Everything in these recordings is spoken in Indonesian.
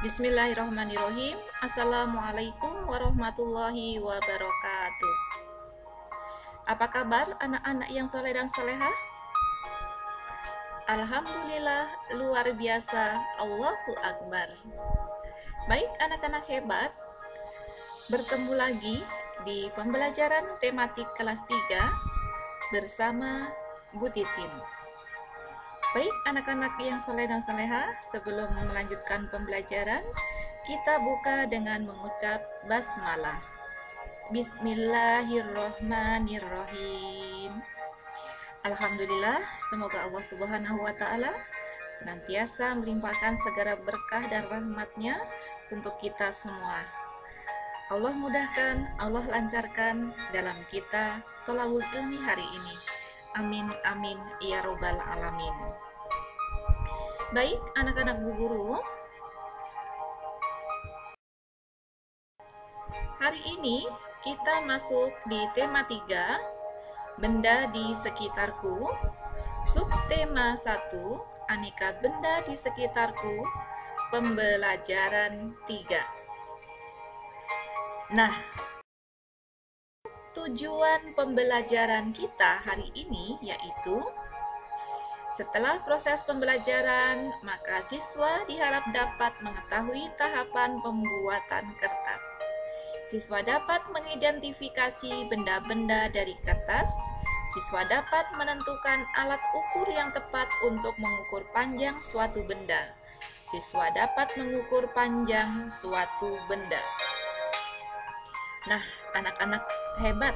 Bismillahirrahmanirrahim. Assalamualaikum warahmatullahi wabarakatuh. Apa kabar anak-anak yang soleh dan solehah? Alhamdulillah, luar biasa. Allahu Akbar. Baik anak-anak hebat, bertemu lagi di pembelajaran tematik kelas 3 bersama Bu Titin. Baik anak-anak yang soleh dan soleha, sebelum melanjutkan pembelajaran, kita buka dengan mengucap basmalah. Bismillahirrohmanirrohim. Alhamdulillah, semoga Allah Subhanahu wa Ta'ala senantiasa melimpahkan segala berkah dan rahmatnya untuk kita semua. Allah mudahkan, Allah lancarkan dalam kita tolabul ilmi hari ini. Amin, amin, ya robbal alamin. Baik, anak-anak Bu Guru, hari ini kita masuk di tema 3, benda di sekitarku, subtema 1, aneka benda di sekitarku, pembelajaran 3. Nah, tujuan pembelajaran kita hari ini yaitu setelah proses pembelajaran, maka siswa diharap dapat mengetahui tahapan pembuatan kertas. Siswa dapat mengidentifikasi benda-benda dari kertas. Siswa dapat menentukan alat ukur yang tepat untuk mengukur panjang suatu benda. Siswa dapat mengukur panjang suatu benda. Nah, anak-anak hebat,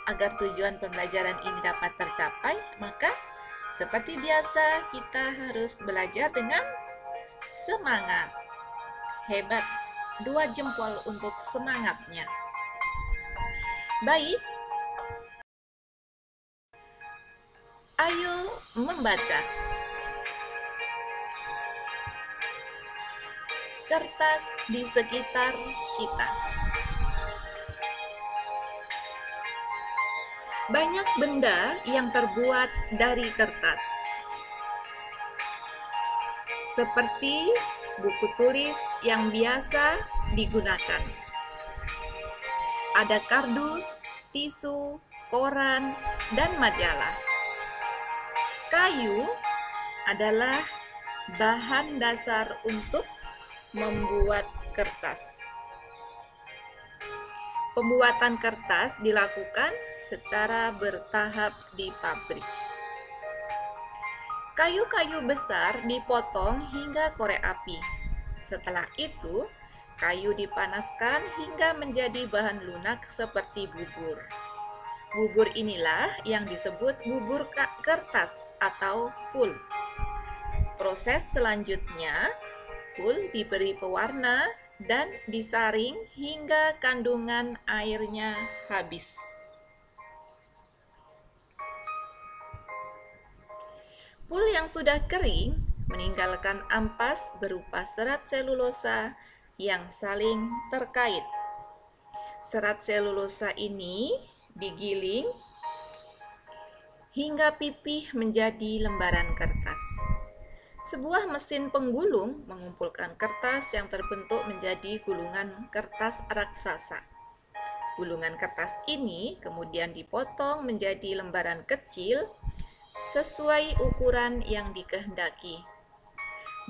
agar tujuan pembelajaran ini dapat tercapai, maka seperti biasa kita harus belajar dengan semangat. Hebat, 2 jempol untuk semangatnya. Baik, ayo membaca. Kertas di sekitar kita. Banyak benda yang terbuat dari kertas, seperti buku tulis yang biasa digunakan. Ada kardus, tisu, koran, dan majalah. Kayu adalah bahan dasar untuk membuat kertas. Pembuatan kertas dilakukan secara bertahap di pabrik. Kayu-kayu besar dipotong hingga korek api. Setelah itu, kayu dipanaskan hingga menjadi bahan lunak seperti bubur. Bubur inilah yang disebut bubur kertas atau pul. Proses selanjutnya, pul diberi pewarna dan disaring hingga kandungan airnya habis. Pul yang sudah kering meninggalkan ampas berupa serat selulosa yang saling terkait. Serat selulosa ini digiling hingga pipih menjadi lembaran kertas. Sebuah mesin penggulung mengumpulkan kertas yang terbentuk menjadi gulungan kertas raksasa. Gulungan kertas ini kemudian dipotong menjadi lembaran kecil sesuai ukuran yang dikehendaki.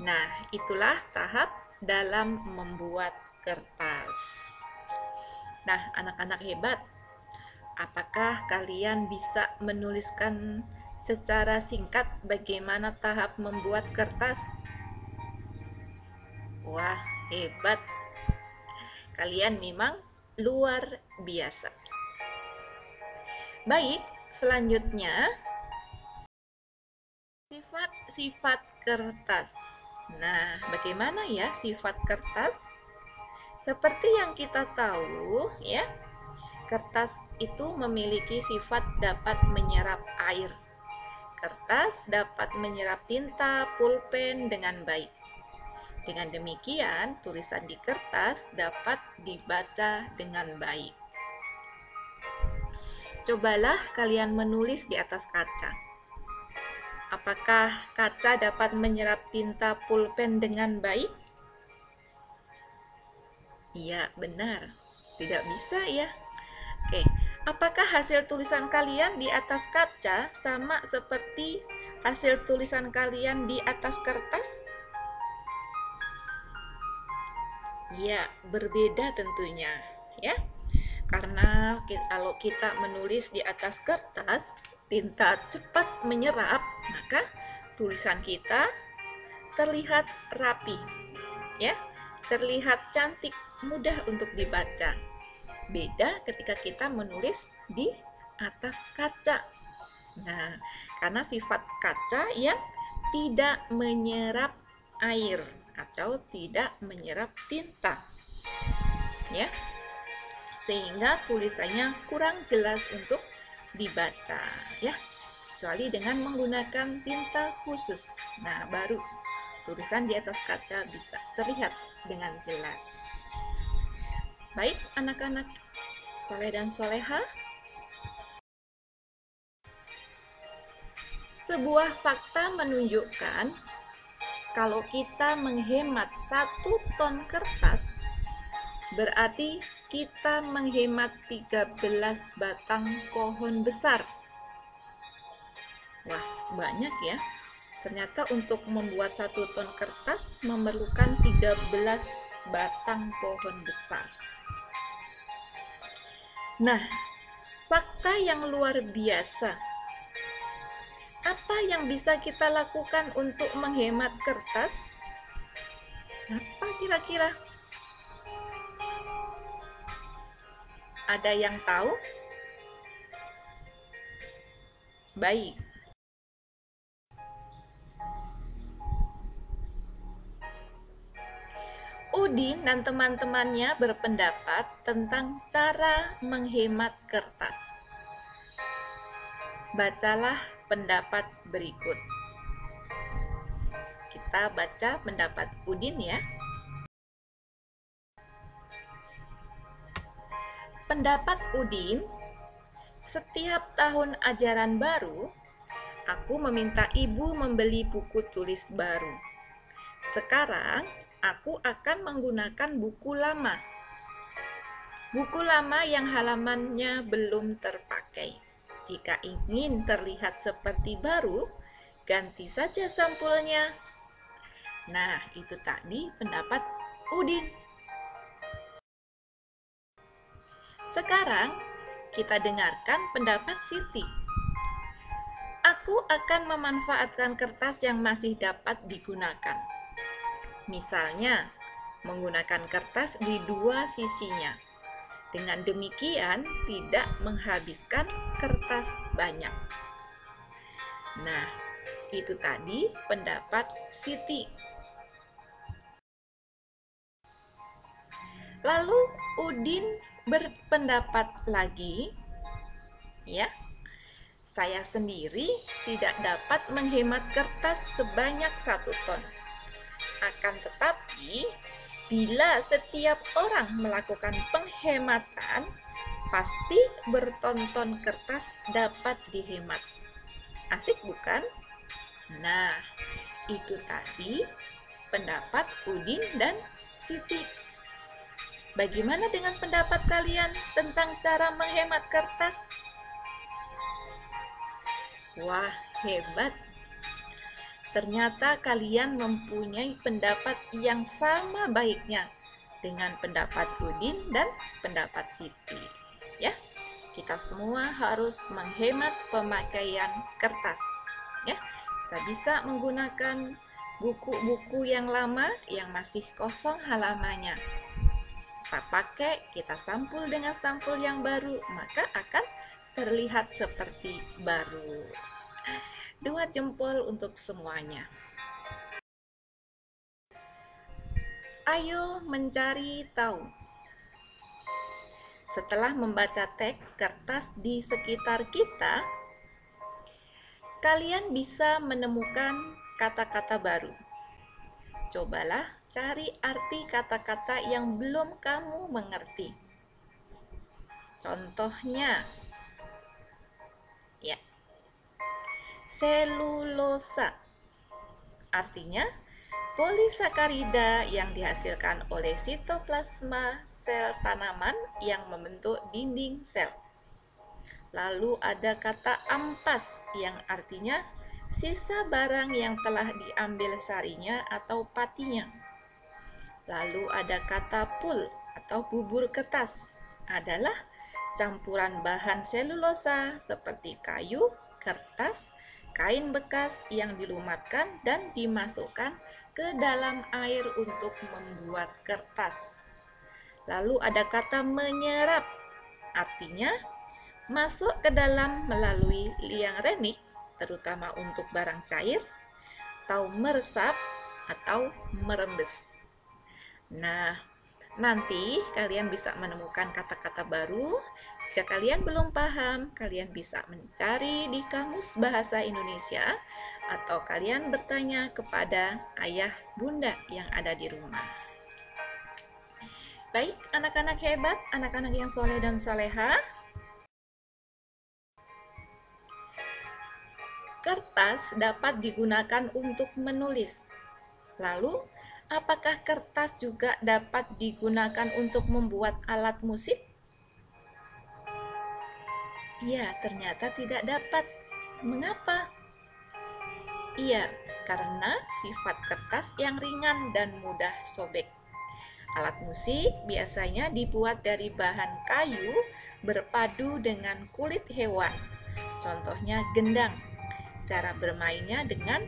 Nah, itulah tahap dalam membuat kertas. Nah, anak-anak hebat, apakah kalian bisa menuliskan secara singkat bagaimana tahap membuat kertas? Wah, hebat. Kalian memang luar biasa. Baik, selanjutnya sifat-sifat kertas. Nah, bagaimana ya sifat kertas? Seperti yang kita tahu, ya, kertas itu memiliki sifat dapat menyerap air. Kertas dapat menyerap tinta, pulpen dengan baik. Dengan demikian, tulisan di kertas dapat dibaca dengan baik. Cobalah kalian menulis di atas kaca. Apakah kaca dapat menyerap tinta pulpen dengan baik? Iya, benar. Tidak bisa ya. Oke, apakah hasil tulisan kalian di atas kaca sama seperti hasil tulisan kalian di atas kertas? Ya, berbeda tentunya, ya. Karena kalau kita menulis di atas kertas, tinta cepat menyerap, maka tulisan kita terlihat rapi, ya. Terlihat cantik, mudah untuk dibaca. Beda ketika kita menulis di atas kaca. Nah, karena sifat kaca yang tidak menyerap air atau tidak menyerap tinta, ya, sehingga tulisannya kurang jelas untuk dibaca, ya, kecuali dengan menggunakan tinta khusus. Nah, baru tulisan di atas kaca bisa terlihat dengan jelas. Baik, anak-anak soleh dan soleha, sebuah fakta menunjukkan kalau kita menghemat 1 ton kertas, berarti kita menghemat 13 batang pohon besar. Wah, banyak ya. Ternyata untuk membuat 1 ton kertas memerlukan 13 batang pohon besar. Nah, fakta yang luar biasa. Apa yang bisa kita lakukan untuk menghemat kertas? Apa kira-kira? Ada yang tahu? Baik. Udin dan teman-temannya berpendapat tentang cara menghemat kertas. Bacalah pendapat berikut. Kita baca pendapat Udin ya. Pendapat Udin, setiap tahun ajaran baru, aku meminta ibu membeli buku tulis baru. Sekarang, aku akan menggunakan buku lama. Buku lama yang halamannya belum terpakai. Jika ingin terlihat seperti baru, ganti saja sampulnya. Nah, itu tadi pendapat Udin. Sekarang, kita dengarkan pendapat Siti. Aku akan memanfaatkan kertas yang masih dapat digunakan. Misalnya, menggunakan kertas di 2 sisinya. Dengan demikian, tidak menghabiskan kertas banyak. Nah, itu tadi pendapat Siti. Lalu Udin berpendapat lagi, ya, saya sendiri tidak dapat menghemat kertas sebanyak 1 ton. Akan tetapi, bila setiap orang melakukan penghematan, pasti bertonton kertas dapat dihemat. Asik bukan? Nah, itu tadi pendapat Udin dan Siti. Bagaimana dengan pendapat kalian tentang cara menghemat kertas? Wah, hebat! Ternyata kalian mempunyai pendapat yang sama baiknya dengan pendapat Udin dan pendapat Siti. Ya, kita semua harus menghemat pemakaian kertas. Ya, kita bisa menggunakan buku-buku yang lama yang masih kosong halamannya. Kita pakai, kita sampul dengan sampul yang baru, maka akan terlihat seperti baru. 2 jempol untuk semuanya. Ayo mencari tahu. Setelah membaca teks kertas di sekitar kita, kalian bisa menemukan kata-kata baru. Cobalah cari arti kata-kata yang belum kamu mengerti. Contohnya, ya, selulosa. Artinya polisakarida yang dihasilkan oleh sitoplasma sel tanaman yang membentuk dinding sel. Lalu ada kata ampas yang artinya sisa barang yang telah diambil sarinya atau patinya. Lalu ada kata pul atau bubur kertas, adalah campuran bahan selulosa seperti kayu, kertas, kain bekas yang dilumatkan dan dimasukkan ke dalam air untuk membuat kertas. Lalu ada kata menyerap, artinya masuk ke dalam melalui liang renik, terutama untuk barang cair, atau meresap atau merembes. Nah, nanti kalian bisa menemukan kata-kata baru. Jika kalian belum paham, kalian bisa mencari di Kamus Bahasa Indonesia atau kalian bertanya kepada ayah bunda yang ada di rumah. Baik, anak-anak hebat, anak-anak yang soleh dan soleha. Kertas dapat digunakan untuk menulis. Lalu, apakah kertas juga dapat digunakan untuk membuat alat musik? Ya, ternyata tidak dapat. Mengapa? Iya, karena sifat kertas yang ringan dan mudah sobek. Alat musik biasanya dibuat dari bahan kayu berpadu dengan kulit hewan. Contohnya gendang. Cara bermainnya dengan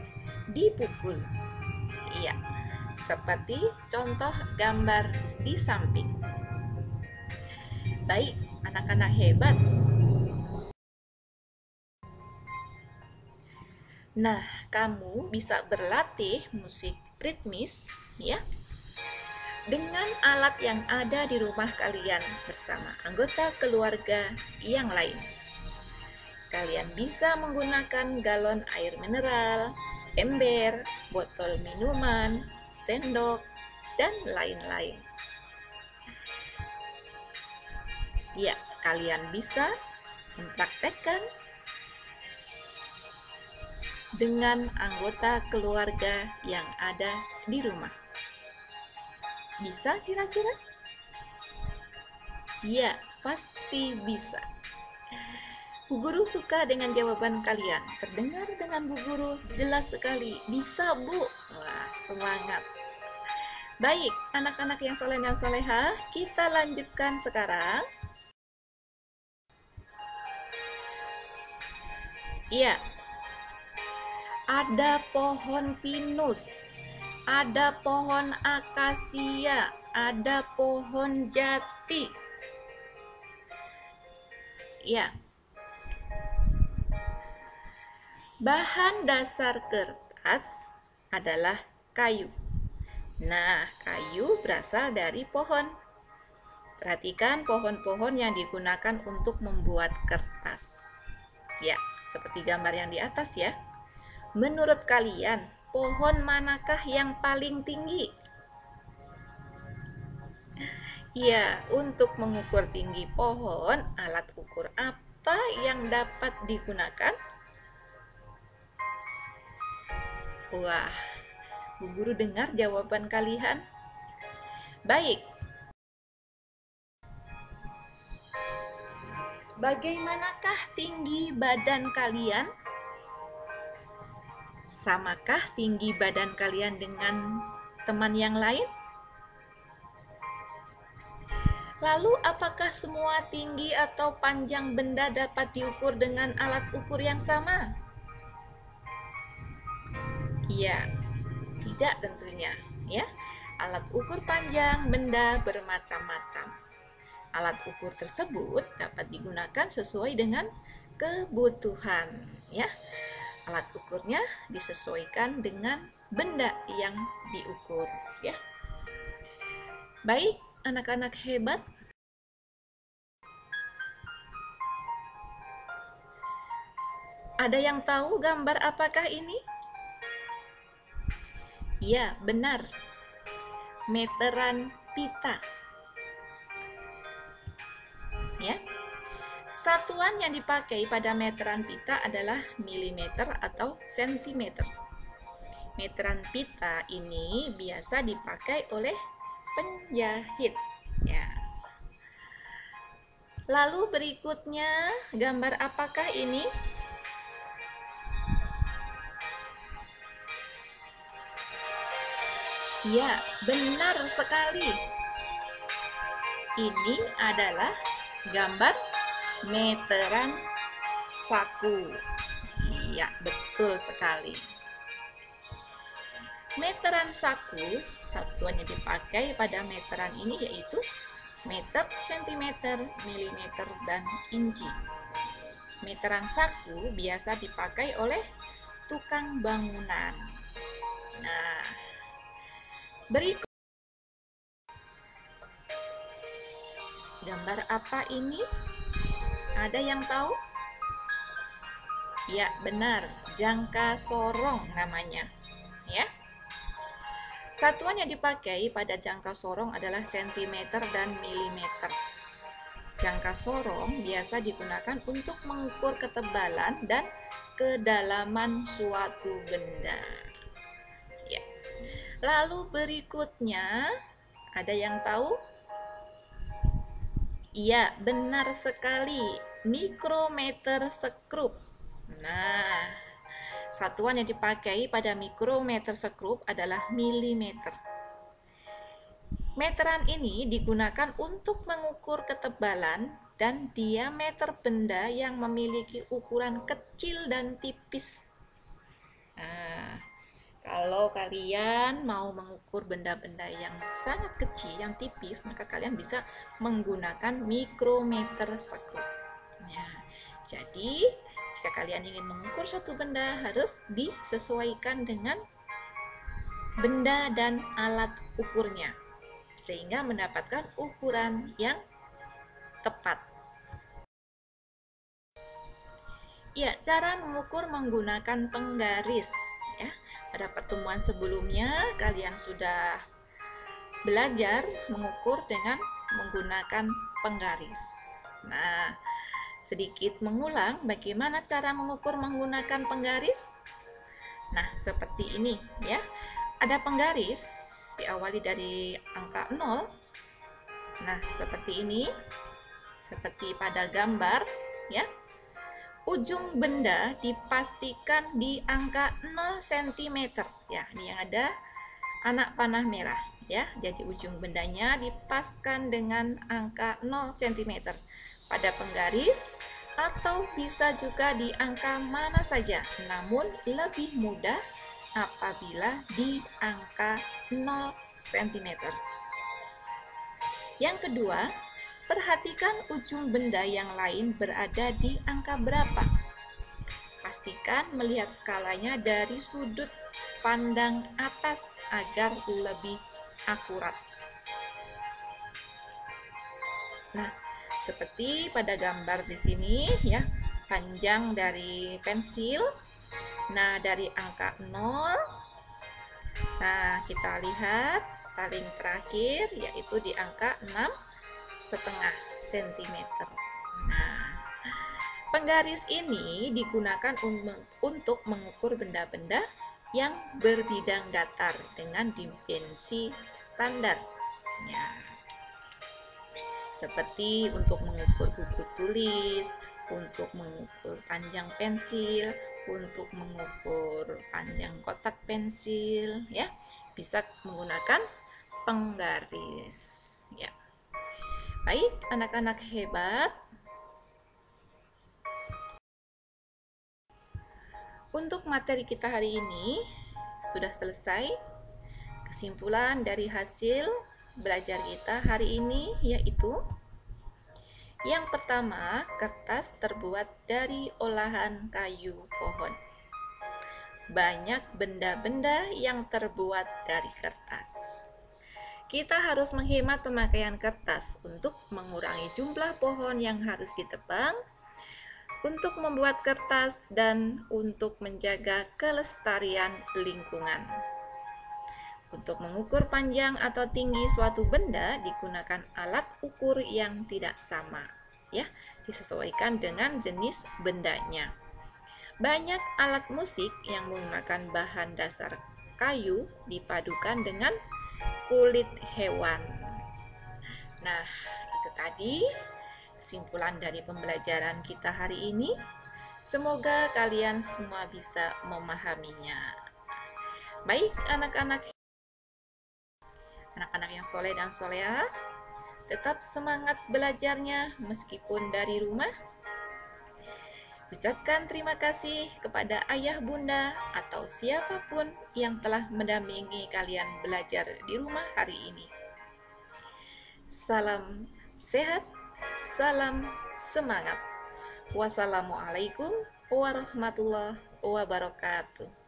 dipukul. Iya, seperti contoh gambar di samping. Baik, anak-anak hebat. Nah, kamu bisa berlatih musik ritmis ya dengan alat yang ada di rumah kalian bersama anggota keluarga yang lain. Kalian bisa menggunakan galon air mineral, ember, botol minuman, sendok, dan lain-lain. Ya, kalian bisa mempraktekkan dengan anggota keluarga yang ada di rumah. Bisa kira-kira? Ya, pasti bisa. Bu Guru suka dengan jawaban kalian. Terdengar dengan Bu Guru jelas sekali. Bisa, Bu. Wah, semangat. Baik, anak-anak yang soleh dan soleha, kita lanjutkan sekarang. Iya, ada pohon pinus, ada pohon akasia, ada pohon jati. Ya. Bahan dasar kertas adalah kayu. Nah, kayu berasal dari pohon. Perhatikan pohon-pohon yang digunakan untuk membuat kertas. Ya, seperti gambar yang di atas ya. Menurut kalian, pohon manakah yang paling tinggi? Ya, untuk mengukur tinggi pohon, alat ukur apa yang dapat digunakan? Wah, Bu Guru dengar jawaban kalian. Baik. Bagaimanakah tinggi badan kalian? Samakah tinggi badan kalian dengan teman yang lain? Lalu, apakah semua tinggi atau panjang benda dapat diukur dengan alat ukur yang sama? Ya, tidak tentunya, ya. Alat ukur panjang benda bermacam-macam. Alat ukur tersebut dapat digunakan sesuai dengan kebutuhan, ya. Alat ukurnya disesuaikan dengan benda yang diukur, ya. Baik, anak-anak hebat. Ada yang tahu gambar apakah ini? Ya, benar. Meteran pita. Ya. Satuan yang dipakai pada meteran pita adalah milimeter atau sentimeter. Meteran pita ini biasa dipakai oleh penjahit. Ya. Lalu berikutnya, gambar apakah ini? Ya, benar sekali. Ini adalah gambar meteran saku. Iya, betul sekali. Meteran saku, satuan yang dipakai pada meteran ini yaitu meter, sentimeter, milimeter, dan inci. Meteran saku biasa dipakai oleh tukang bangunan. Nah, berikut gambar apa ini? Ada yang tahu? Ya, benar, jangka sorong namanya. Ya. Satuan yang dipakai pada jangka sorong adalah sentimeter dan milimeter. Jangka sorong biasa digunakan untuk mengukur ketebalan dan kedalaman suatu benda. Ya. Lalu berikutnya, ada yang tahu? Iya, benar sekali, mikrometer sekrup. Nah, satuan yang dipakai pada mikrometer sekrup adalah milimeter. Meteran ini digunakan untuk mengukur ketebalan dan diameter benda yang memiliki ukuran kecil dan tipis. Nah, kalau kalian mau mengukur benda-benda yang sangat kecil, yang tipis, maka kalian bisa menggunakan mikrometer sekrup. Nah, jadi jika kalian ingin mengukur suatu benda, harus disesuaikan dengan benda dan alat ukurnya, sehingga mendapatkan ukuran yang tepat. Ya, cara mengukur menggunakan penggaris. Ya, pada pertemuan sebelumnya kalian sudah belajar mengukur dengan menggunakan penggaris. Nah, sedikit mengulang bagaimana cara mengukur menggunakan penggaris. Nah, seperti ini ya. Ada penggaris diawali dari angka 0. Nah, seperti ini. Seperti pada gambar ya. Ujung benda dipastikan di angka 0 cm. Ya, ini yang ada anak panah merah ya. Jadi ujung bendanya dipaskan dengan angka 0 cm pada penggaris, atau bisa juga di angka mana saja, namun lebih mudah apabila di angka 0 cm. Yang kedua, perhatikan ujung benda yang lain berada di angka berapa. Pastikan melihat skalanya dari sudut pandang atas agar lebih akurat. Nah, seperti pada gambar di sini ya, panjang dari pensil. Nah, dari angka 0. Nah, kita lihat paling terakhir yaitu di angka 6,5 cm. Nah, penggaris ini digunakan untuk mengukur benda-benda yang berbidang datar dengan dimensi standar. Ya. Seperti untuk mengukur buku tulis, untuk mengukur panjang pensil, untuk mengukur panjang kotak pensil, ya, bisa menggunakan penggaris. Ya. Baik, anak-anak hebat. Untuk materi kita hari ini sudah selesai. Kesimpulan dari hasil belajar kita hari ini yaitu: yang pertama, kertas terbuat dari olahan kayu pohon. Banyak benda-benda yang terbuat dari kertas. Kita harus menghemat pemakaian kertas untuk mengurangi jumlah pohon yang harus ditebang, untuk membuat kertas, dan untuk menjaga kelestarian lingkungan. Untuk mengukur panjang atau tinggi suatu benda digunakan alat ukur yang tidak sama, ya, disesuaikan dengan jenis bendanya. Banyak alat musik yang menggunakan bahan dasar kayu dipadukan dengan kulit hewan. Nah, itu tadi kesimpulan dari pembelajaran kita hari ini. Semoga kalian semua bisa memahaminya. Baik, anak-anak yang soleh dan soleha, tetap semangat belajarnya meskipun dari rumah. Ucapkan terima kasih kepada ayah bunda atau siapapun yang telah mendampingi kalian belajar di rumah hari ini. Salam sehat, salam semangat. Wassalamualaikum warahmatullahi wabarakatuh.